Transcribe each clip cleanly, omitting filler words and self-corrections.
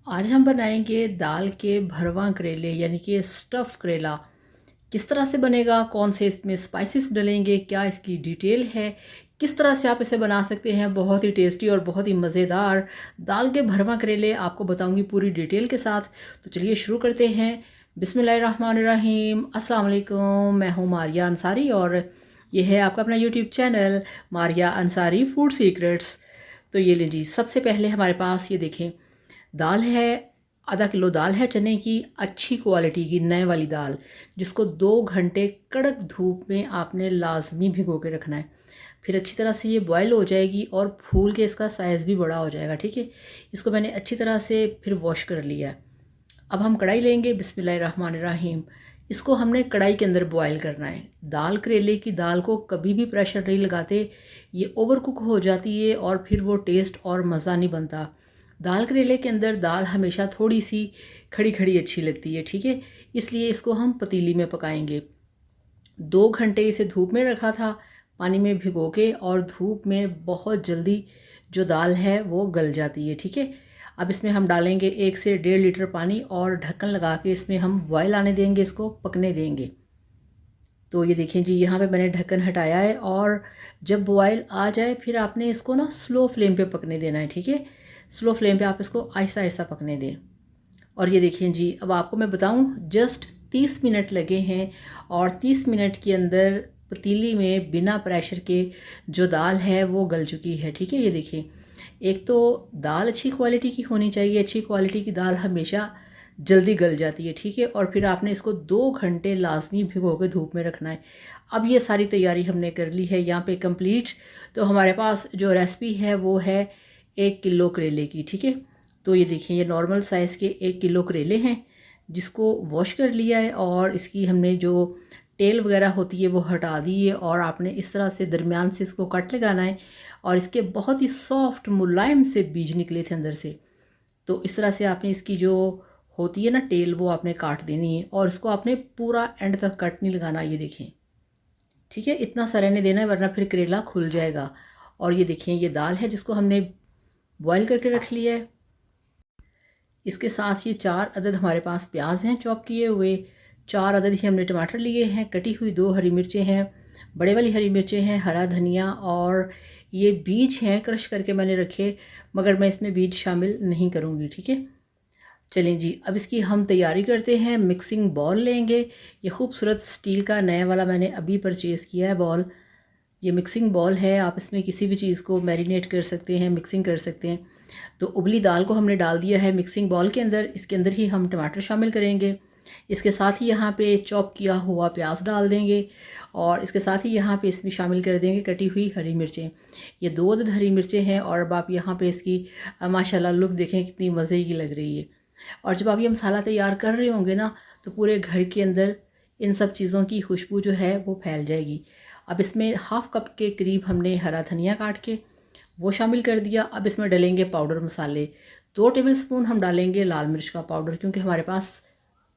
आज हम बनाएंगे दाल के भरवा करेले यानी कि स्टफ़ करेला। किस तरह से बनेगा, कौन से इसमें स्पाइसेस डलेंगे, क्या इसकी डिटेल है, किस तरह से आप इसे बना सकते हैं। बहुत ही टेस्टी और बहुत ही मज़ेदार दाल के भरवा करेले आपको बताऊंगी पूरी डिटेल के साथ। तो चलिए शुरू करते हैं। बिस्मिल्लाहिर्रहमानिर्रहीम। अस्सलाम वालेकुम। मैं हूँ मारिया अंसारी और ये है आपका अपना YouTube channel Maria Ansari food secrets. तो ये लीजिए, सबसे पहले हमारे पास ये देखें, दाल है। आधा किलो दाल है चने की, अच्छी क्वालिटी की नए वाली दाल, जिसको 2 घंटे कड़क धूप में आपने लाजमी भिगो के रखना है। फिर अच्छी तरह से ये बॉयल हो जाएगी और फूल के इसका साइज़ भी बड़ा हो जाएगा। ठीक है, इसको मैंने अच्छी तरह से फिर वॉश कर लिया है। अब हम कढ़ाई लेंगे। बिस्मिल्लाहिर्रहमानिर्रहीम। इसको हमने कढ़ाई के अंदर बॉयल करना है। दाल करेले की दाल को कभी भी प्रेशर नहीं लगाते, ये ओवर कुक हो जाती है और फिर वो टेस्ट और मज़ा नहीं बनता। दाल करेले के अंदर दाल हमेशा थोड़ी सी खड़ी खड़ी अच्छी लगती है। ठीक है, इसलिए इसको हम पतीली में पकाएंगे। 2 घंटे इसे धूप में रखा था, पानी में भिगो के, और धूप में बहुत जल्दी जो दाल है वो गल जाती है। ठीक है, अब इसमें हम डालेंगे 1 से 1.5 लीटर पानी और ढक्कन लगा के इसमें हम बॉयल आने देंगे, इसको पकने देंगे। तो ये देखें जी, यहाँ पे मैंने ढक्कन हटाया है और जब बॉयल आ जाए फिर आपने इसको ना स्लो फ्लेम पे पकने देना है। ठीक है, स्लो फ्लेम पे आप इसको आहिस्ता आहिस्ता पकने दें। और ये देखें जी, अब आपको मैं बताऊं, जस्ट 30 मिनट लगे हैं और 30 मिनट के अंदर पतीली में बिना प्रेशर के जो दाल है वो गल चुकी है। ठीक है, ये देखें, एक तो दाल अच्छी क्वालिटी की होनी चाहिए। अच्छी क्वालिटी की दाल हमेशा जल्दी गल जाती है। ठीक है, और फिर आपने इसको 2 घंटे लाजमी भिगो के धूप में रखना है। अब ये सारी तैयारी हमने कर ली है यहाँ पे कंप्लीट। तो हमारे पास जो रेसिपी है वो है 1 किलो करेले की। ठीक है, तो ये देखिए, ये नॉर्मल साइज़ के 1 किलो करेले हैं, जिसको वॉश कर लिया है और इसकी हमने जो टेल वगैरह होती है वो हटा दी है। और आपने इस तरह से दरमियान से इसको कट लगाना है और इसके बहुत ही सॉफ्ट मुलायम से बीज निकले थे अंदर से। तो इस तरह से आपने इसकी जो होती है ना टेल, वो आपने काट देनी है और इसको आपने पूरा एंड तक कट नहीं लगाना। ये देखें, ठीक है, इतना सा रहने देना है वरना फिर करेला खुल जाएगा। और ये देखें, ये दाल है जिसको हमने बॉयल करके रख लिया है। इसके साथ ये 4 अदद हमारे पास प्याज हैं चॉप किए हुए। 4 अदद ही हमने टमाटर लिए हैं, कटी हुई 2 हरी मिर्चें हैं, बड़े वाली हरी मिर्चें हैं, हरा धनिया, और ये बीज हैं क्रश करके मैंने रखे, मगर मैं इसमें बीज शामिल नहीं करूँगी। ठीक है, चलें जी, अब इसकी हम तैयारी करते हैं। मिक्सिंग बॉल लेंगे। ये खूबसूरत स्टील का नया वाला मैंने अभी परचेज़ किया है बॉल। ये मिक्सिंग बॉल है, आप इसमें किसी भी चीज़ को मैरिनेट कर सकते हैं, मिक्सिंग कर सकते हैं। तो उबली दाल को हमने डाल दिया है मिक्सिंग बॉल के अंदर। इसके अंदर ही हम टमाटर शामिल करेंगे। इसके साथ ही यहाँ पे चॉप किया हुआ प्याज डाल देंगे और इसके साथ ही यहाँ पे इसमें शामिल कर देंगे कटी हुई हरी मिर्चें। ये 2 अदद हरी मिर्चें हैं और अब आप यहाँ पे इसकी माशाल्लाह लुक देखें कितनी मज़े की लग रही है। और जब आप ये मसाला तैयार कर रहे होंगे ना, तो पूरे घर के अंदर इन सब चीज़ों की खुशबू जो है वो फैल जाएगी। अब इसमें हाफ़ कप के करीब हमने हरा धनिया काट के वो शामिल कर दिया। अब इसमें डलेंगे पाउडर मसाले। 2 टेबलस्पून हम डालेंगे लाल मिर्च का पाउडर, क्योंकि हमारे पास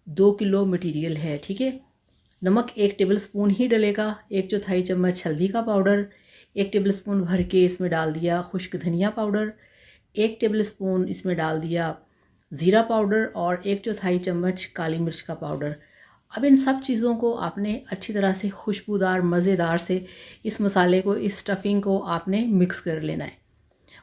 2 किलो मटेरियल है। ठीक है, नमक 1 टेबलस्पून ही डलेगा। 1/4 चम्मच हल्दी का पाउडर, 1 टेबलस्पून भर के इसमें डाल दिया खुश्क धनिया पाउडर, 1 टेबलस्पून इसमें डाल दिया ज़ीरा पाउडर और 1/4 चम्मच काली मिर्च का पाउडर। अब इन सब चीज़ों को आपने अच्छी तरह से खुशबूदार मज़ेदार से इस मसाले को, इस स्टफिंग को आपने मिक्स कर लेना है।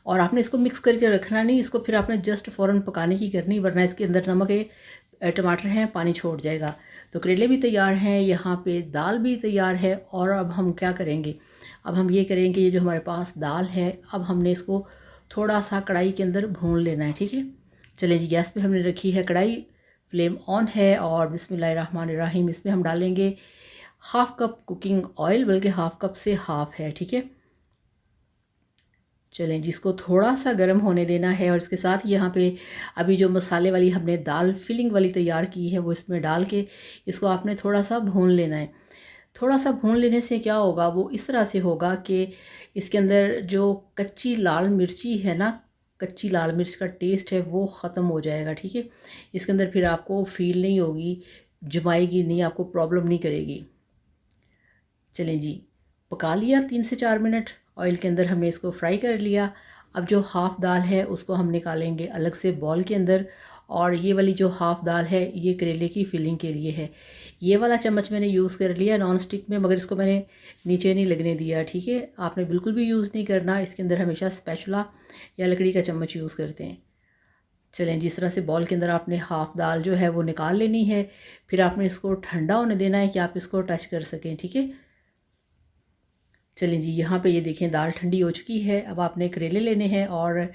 और आपने इसको मिक्स करके रखना नहीं, इसको फिर आपने जस्ट फ़ौरन पकाने की करनी, वरना इसके अंदर नमक है, टमाटर हैं, पानी छोड़ जाएगा। तो करेले भी तैयार हैं, यहाँ पे दाल भी तैयार है। और अब हम क्या करेंगे, अब हम ये करेंगे, ये जो हमारे पास दाल है, अब हमने इसको थोड़ा सा कढ़ाई के अंदर भून लेना है। ठीक है, चलिए जी, गैस पे हमने रखी है कढ़ाई, फ्लेम ऑन है और बिस्मिल्लाहिर्रहमानिर्रहीम इसमें हम डालेंगे हाफ़ कप कुकिंग ऑयल, बल्कि हाफ़ कप से हाफ़ है। ठीक है, चलें जी, इसको थोड़ा सा गर्म होने देना है और इसके साथ यहाँ पे अभी जो मसाले वाली हमने दाल फिलिंग वाली तैयार की है वो इसमें डाल के इसको आपने थोड़ा सा भून लेना है। थोड़ा सा भून लेने से क्या होगा, वो इस तरह से होगा कि इसके अंदर जो कच्ची लाल मिर्ची है ना, कच्ची लाल मिर्च का टेस्ट है वो ख़त्म हो जाएगा। ठीक है, इसके अंदर फिर आपको फील नहीं होगी, जमाएगी नहीं, आपको प्रॉब्लम नहीं करेगी। चलें जी, पका लिया 3 से 4 मिनट ऑयल के अंदर, हमने इसको फ्राई कर लिया। अब जो हाफ़ दाल है उसको हम निकालेंगे अलग से बॉल के अंदर और ये वाली जो हाफ़ दाल है ये करेले की फिलिंग के लिए है। ये वाला चम्मच मैंने यूज़ कर लिया नॉन स्टिक में, मगर इसको मैंने नीचे नहीं लगने दिया, ठीक है। आपने बिल्कुल भी यूज़ नहीं करना, इसके अंदर हमेशा स्पैचुला या लकड़ी का चम्मच यूज़ करते हैं। चलें, जिस तरह से बॉल के अंदर आपने हाफ़ दाल जो है वो निकाल लेनी है, फिर आपने इसको ठंडा होने देना है कि आप इसको टच कर सकें, ठीक है। चलें जी, यहाँ पे ये देखें दाल ठंडी हो चुकी है। अब आपने करेले लेने हैं और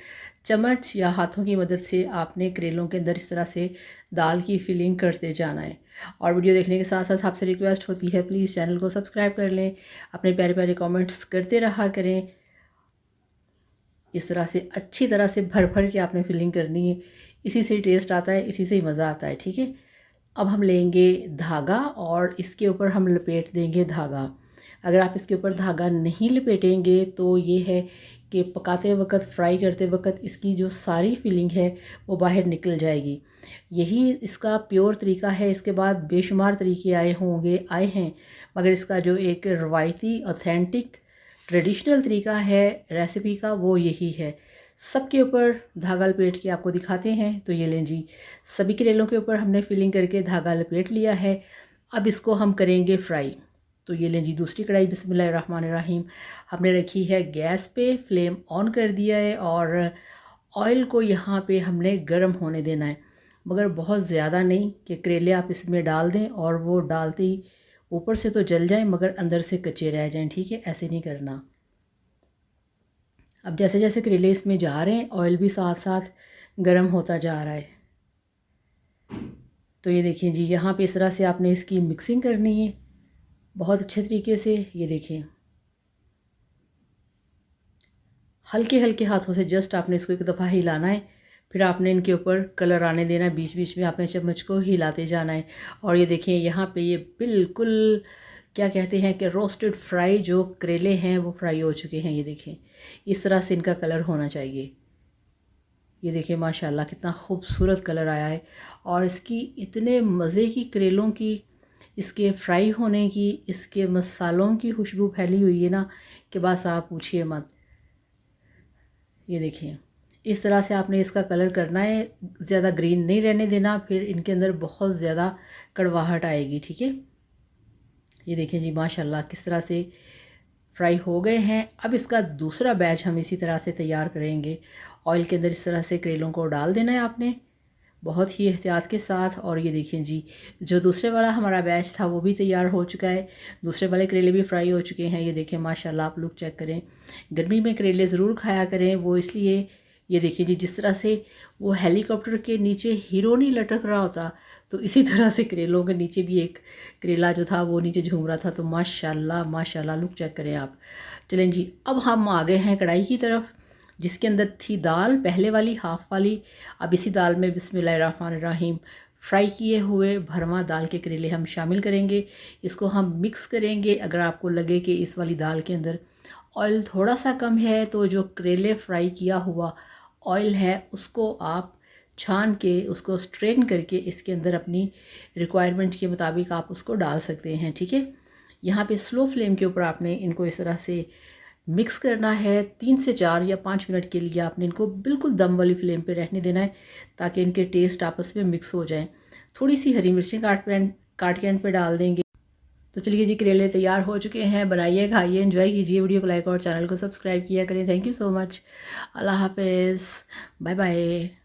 चम्मच या हाथों की मदद से आपने करेलों के अंदर इस तरह से दाल की फिलिंग करते जाना है। और वीडियो देखने के साथ साथ आपसे रिक्वेस्ट होती है प्लीज़ चैनल को सब्सक्राइब कर लें, अपने प्यारे प्यारे कमेंट्स करते रहा करें। इस तरह से अच्छी तरह से भर भर के आपने फिलिंग करनी है, इसी से टेस्ट आता है, इसी से ही मज़ा आता है, ठीक है। अब हम लेंगे धागा और इसके ऊपर हम लपेट देंगे धागा। अगर आप इसके ऊपर धागा नहीं लपेटेंगे तो ये है कि पकाते वक्त, फ्राई करते वक्त इसकी जो सारी फिलिंग है वो बाहर निकल जाएगी। यही इसका प्योर तरीका है। इसके बाद बेशुमार तरीके आए हैं, मगर इसका जो एक रवायती ऑथेंटिक ट्रेडिशनल तरीका है रेसिपी का वो यही है। सबके ऊपर धागा लपेट के आपको दिखाते हैं। तो ये लें जी, सभी करेलों के ऊपर हमने फिलिंग करके धागा लपेट लिया है। अब इसको हम करेंगे फ्राई। तो ये लें जी, दूसरी कढ़ाई बिस्मिल्लाहिर्रहमानिर्रहीम हमने रखी है गैस पे, फ्लेम ऑन कर दिया है और ऑयल को यहाँ पे हमने गर्म होने देना है, मगर बहुत ज़्यादा नहीं कि करेले आप इसमें डाल दें और वो डालते ही ऊपर से तो जल जाएं मगर अंदर से कच्चे रह जाएं, ठीक है। ऐसे नहीं करना। अब जैसे जैसे करेले इसमें जा रहे हैं ऑयल भी साथ साथ गर्म होता जा रहा है। तो ये देखिए जी, यहाँ पे इस तरह से आपने इसकी मिक्सिंग करनी है बहुत अच्छे तरीके से। ये देखें, हल्के हल्के हाथों से जस्ट आपने इसको एक दफ़ा हिलाना है, फिर आपने इनके ऊपर कलर आने देना है, बीच बीच में आपने चम्मच को हिलाते जाना है। और ये देखिए यहाँ पे ये बिल्कुल क्या कहते हैं कि रोस्टेड फ्राई जो करेले हैं वो फ्राई हो चुके हैं। ये देखें, इस तरह से इनका कलर होना चाहिए। ये देखिए माशाल्लाह कितना खूबसूरत कलर आया है और इसकी इतने मज़े की करेलों की, इसके फ्राई होने की, इसके मसालों की खुशबू फैली हुई है ना कि बस आप पूछिए मत। ये देखिए, इस तरह से आपने इसका कलर करना है, ज़्यादा ग्रीन नहीं रहने देना, फिर इनके अंदर बहुत ज़्यादा कड़वाहट आएगी, ठीक है। ये देखिए जी माशाल्लाह किस तरह से फ्राई हो गए हैं। अब इसका दूसरा बैच हम इसी तरह से तैयार करेंगे। ऑयल के अंदर इस तरह से करेलों को डाल देना है आपने बहुत ही एहतियात के साथ। और ये देखिए जी, जो दूसरे वाला हमारा बैच था वो भी तैयार हो चुका है, दूसरे वाले करेले भी फ्राई हो चुके हैं। ये देखें माशाल्लाह, आप लोग चेक करें। गर्मी में करेले ज़रूर खाया करें, वो इसलिए, ये देखिए जी, जिस तरह से वो हेलीकॉप्टर के नीचे हीरो नहीं लटक रहा होता, तो इसी तरह से करेलों के नीचे भी एक करेला जो था वो नीचे झूम रहा था। तो माशाल्लाह माशाल्लाह, लुक चेक करें आप। चलें जी, अब हम आ गए हैं कढ़ाई की तरफ जिसके अंदर थी दाल पहले वाली हाफ़ वाली। अब इसी दाल में बिस्मिल्लाहिर्रहमानिर्रहीम फ्राई किए हुए भरवा दाल के करेले हम शामिल करेंगे। इसको हम मिक्स करेंगे। अगर आपको लगे कि इस वाली दाल के अंदर ऑयल थोड़ा सा कम है तो जो करेले फ्राई किया हुआ ऑयल है उसको आप छान के, उसको स्ट्रेन करके इसके अंदर अपनी रिक्वायरमेंट के मुताबिक आप उसको डाल सकते हैं, ठीक है। यहाँ पे स्लो फ्लेम के ऊपर आपने इनको इस तरह से मिक्स करना है। 3 से 4 या 5 मिनट के लिए आपने इनको बिल्कुल दम वाली फ्लेम पे रहने देना है ताकि इनके टेस्ट आपस में मिक्स हो जाएं। थोड़ी सी हरी मिर्चें काट के एंड पे डाल देंगे। तो चलिए जी, करेले तैयार हो चुके हैं। बनाइए, खाइए, एंजॉय कीजिए। वीडियो को लाइक और चैनल को सब्सक्राइब किया करें। Thank you so much. अल्लाह हाफिज़, बाय बाय।